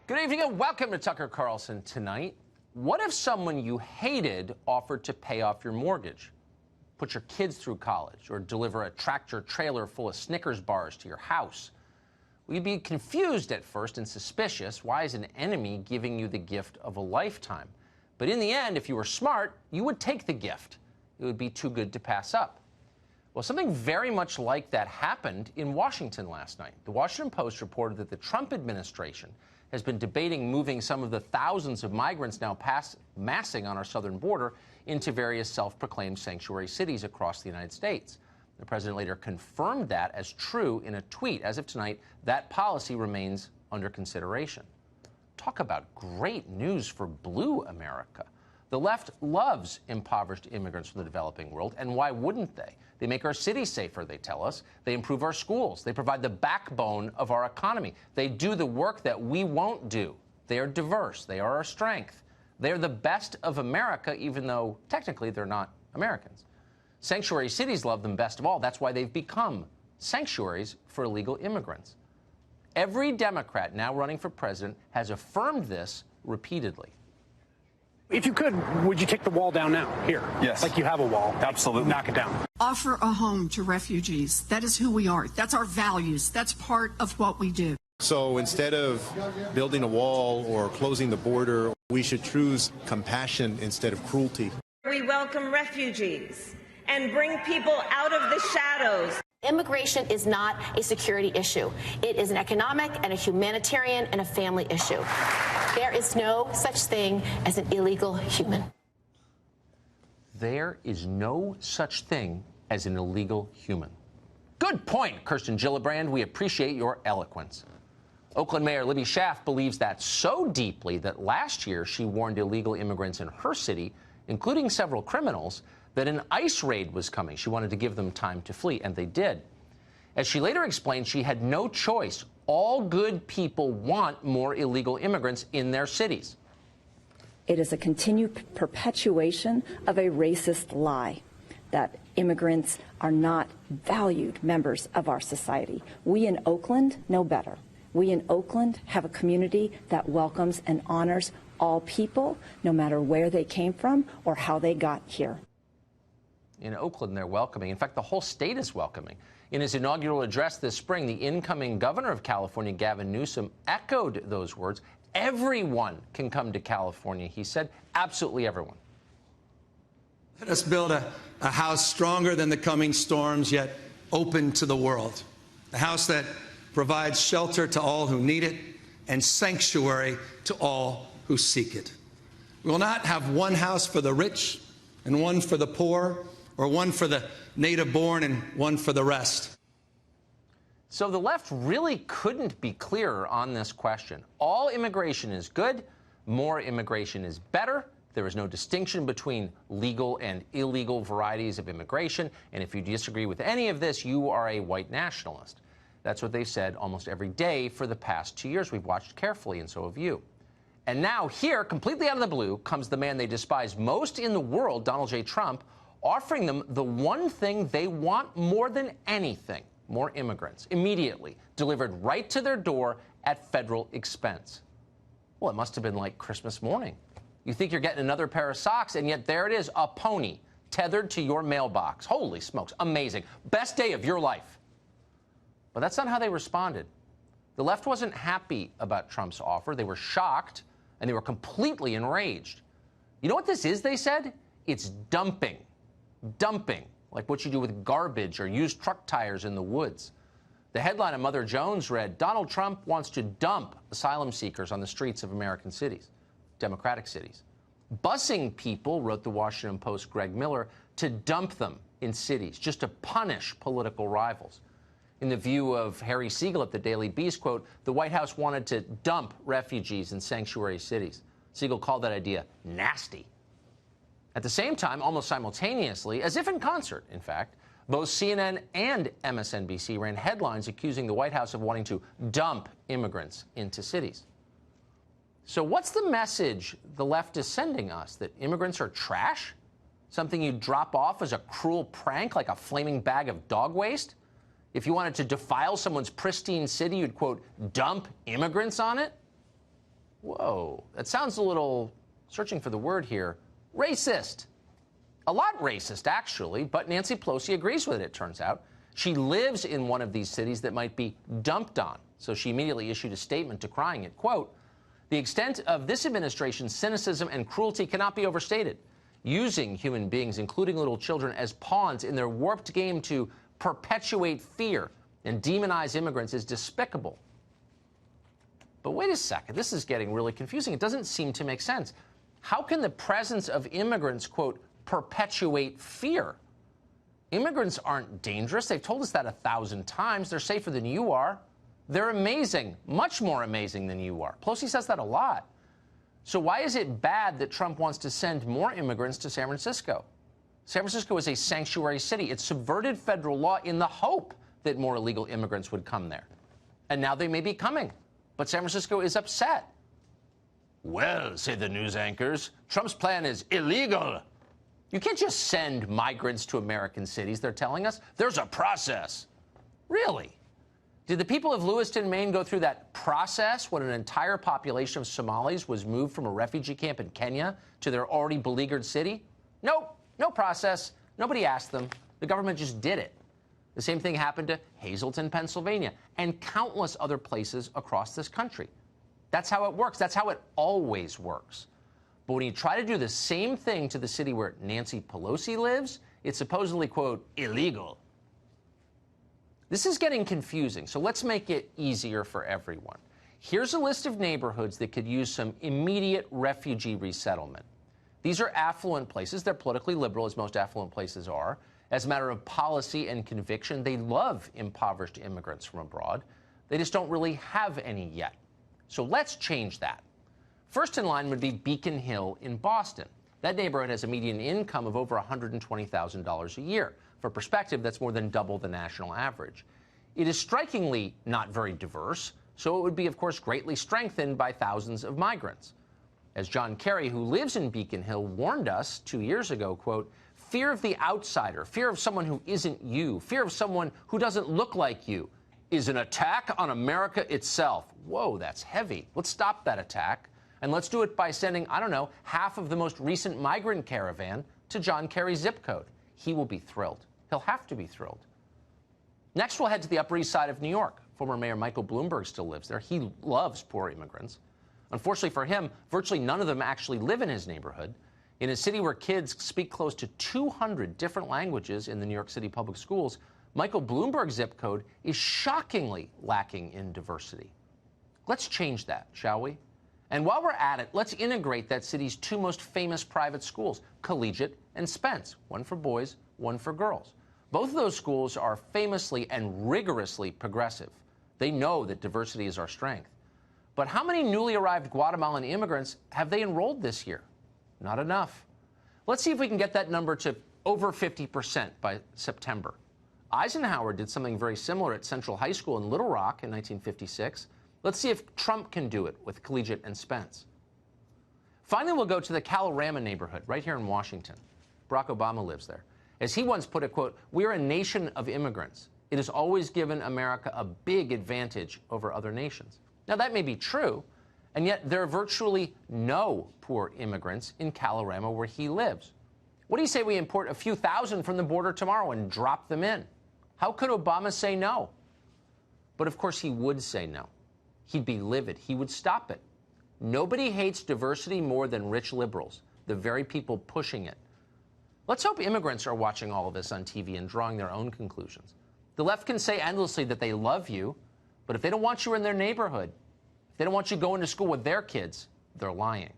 Good evening and welcome to Tucker Carlson Tonight. What if someone you hated offered to pay off your mortgage, put your kids through college, or deliver a tractor trailer full of Snickers bars to your house? Well, you'd be confused at first and suspicious. Why is an enemy giving you the gift of a lifetime? But in the end, if you were smart, you would take the gift. It would be too good to pass up. Well, something very much like that happened in Washington last night. The Washington Post reported that the Trump administration has been debating moving some of the thousands of migrants now massing on our southern border into various self-proclaimed sanctuary cities across the United States. The president later confirmed that as true in a tweet. As of tonight, that policy remains under consideration. Talk about great news for blue America. The left loves impoverished immigrants from the developing world, and why wouldn't they? They make our cities safer, they tell us. They improve our schools. They provide the backbone of our economy. They do the work that we won't do. They are diverse. They are our strength. They are the best of America, even though technically they're not Americans. Sanctuary cities love them best of all. That's why they've become sanctuaries for illegal immigrants. Every Democrat now running for president has affirmed this repeatedly. If you could, would you take the wall down now? Here. Yes. Like you have a wall. Absolutely. Knock it down. Offer a home to refugees. That is who we are. That's our values. That's part of what we do. So instead of building a wall or closing the border, we should choose compassion instead of cruelty. We welcome refugees and bring people out of the shadows. Immigration is not a security issue. It is an economic and a humanitarian and a family issue. There is no such thing as an illegal human. There is no such thing as an illegal human. Good point, Kirsten Gillibrand. We appreciate your eloquence. Oakland Mayor Libby Schaaf believes that so deeply that last year she warned illegal immigrants in her city, including several criminals, that an ICE raid was coming. She wanted to give them time to flee, and they did. As she later explained, she had no choice. All good people want more illegal immigrants in their cities. It is a continued perpetuation of a racist lie that immigrants are not valued members of our society. We in Oakland know better. We in Oakland have a community that welcomes and honors all people, no matter where they came from or how they got here. In Oakland, they're welcoming. In fact, the whole state is welcoming. In his inaugural address this spring, the incoming governor of California, Gavin Newsom, echoed those words. Everyone can come to California, he said. Absolutely everyone. Let us build a house stronger than the coming storms, yet open to the world. A house that provides shelter to all who need it and sanctuary to all who seek it. We will not have one house for the rich and one for the poor, or one for the native-born and one for the rest. So the left really couldn't be clearer on this question. All immigration is good. More immigration is better. There is no distinction between legal and illegal varieties of immigration. And if you disagree with any of this, you are a white nationalist. That's what they've said almost every day for the past 2 years. We've watched carefully, and so have you. And now here, completely out of the blue, comes the man they despise most in the world, Donald J. Trump, offering them the one thing they want more than anything: more immigrants, immediately, delivered right to their door at federal expense. Well, it must have been like Christmas morning. You think you're getting another pair of socks, and yet there it is, a pony, tethered to your mailbox. Holy smokes, amazing. Best day of your life. But that's not how they responded. The left wasn't happy about Trump's offer. They were shocked, and they were completely enraged. You know what this is, they said? It's dumping. Dumping, like what you do with garbage or used truck tires in the woods. The headline of Mother Jones read, Donald Trump wants to dump asylum seekers on the streets of American cities, Democratic cities. Busing people, wrote the Washington Post Greg Miller, to dump them in cities, just to punish political rivals. In the view of Harry Siegel at the Daily Beast, quote, the White House wanted to dump refugees in sanctuary cities. Siegel called that idea nasty. At the same time, almost simultaneously, as if in concert, in fact, both CNN and MSNBC ran headlines accusing the White House of wanting to dump immigrants into cities. So what's the message the left is sending us? That immigrants are trash? Something you drop off as a cruel prank, like a flaming bag of dog waste? If you wanted to defile someone's pristine city, you'd, quote, dump immigrants on it? whoa, that sounds a little, searching for the word here, racist. A lot racist, actually, but Nancy Pelosi agrees with it, it turns out. She lives in one of these cities that might be dumped on, so she immediately issued a statement decrying it. Quote, "The extent of this administration's cynicism and cruelty cannot be overstated. Using human beings, including little children, as pawns in their warped game to perpetuate fear and demonize immigrants is despicable." But wait a second, this is getting really confusing. It doesn't seem to make sense. How can the presence of immigrants, quote, perpetuate fear? Immigrants aren't dangerous. They've told us that 1,000 times. They're safer than you are. They're amazing, much more amazing than you are. Pelosi says that a lot. So why is it bad that Trump wants to send more immigrants to San Francisco? San Francisco is a sanctuary city. It subverted federal law in the hope that more illegal immigrants would come there. And now they may be coming. But San Francisco is upset. Well, say the news anchors, Trump's plan is illegal. You can't just send migrants to American cities, they're telling us. There's a process. Really? Did the people of Lewiston, Maine go through that process when an entire population of Somalis was moved from a refugee camp in Kenya to their already beleaguered city? Nope, no process. Nobody asked them. The government just did it. The same thing happened to Hazleton, Pennsylvania, and countless other places across this country. That's how it works. That's how it always works. But when you try to do the same thing to the city where Nancy Pelosi lives, it's supposedly, quote, illegal. This is getting confusing, so let's make it easier for everyone. Here's a list of neighborhoods that could use some immediate refugee resettlement. These are affluent places. They're politically liberal, as most affluent places are. As a matter of policy and conviction, they love impoverished immigrants from abroad. They just don't really have any yet. So let's change that. First in line would be Beacon Hill in Boston. That neighborhood has a median income of over $120,000 a year. For perspective, that's more than double the national average. It is strikingly not very diverse, so it would be, of course, greatly strengthened by thousands of migrants. As John Kerry, who lives in Beacon Hill, warned us 2 years ago, quote, "Fear of the outsider, fear of someone who isn't you, fear of someone who doesn't look like you, is an attack on America itself." Whoa, that's heavy. Let's stop that attack. And let's do it by sending, I don't know, half of the most recent migrant caravan to John Kerry's zip code. He will be thrilled. He'll have to be thrilled. Next, we'll head to the Upper East Side of New York. Former Mayor Michael Bloomberg still lives there. He loves poor immigrants. Unfortunately for him, virtually none of them actually live in his neighborhood. In a city where kids speak close to 200 different languages in the New York City public schools, Michael Bloomberg's zip code is shockingly lacking in diversity. Let's change that, shall we? And while we're at it, let's integrate that city's two most famous private schools, Collegiate and Spence, one for boys, one for girls. Both of those schools are famously and rigorously progressive. They know that diversity is our strength. But how many newly arrived Guatemalan immigrants have they enrolled this year? Not enough. Let's see if we can get that number to over 50% by September. Eisenhower did something very similar at Central High School in Little Rock in 1956. Let's see if Trump can do it with Collegiate and Spence. Finally, we'll go to the Kalorama neighborhood right here in Washington. Barack Obama lives there. As he once put it, quote, "We're a nation of immigrants. It has always given America a big advantage over other nations." Now, that may be true, and yet there are virtually no poor immigrants in Kalorama where he lives. What do you say we import a few thousand from the border tomorrow and drop them in? How could Obama say no? But of course he would say no. He'd be livid. He would stop it. Nobody hates diversity more than rich liberals, the very people pushing it. Let's hope immigrants are watching all of this on TV and drawing their own conclusions. The left can say endlessly that they love you, but if they don't want you in their neighborhood, if they don't want you going to school with their kids, they're lying.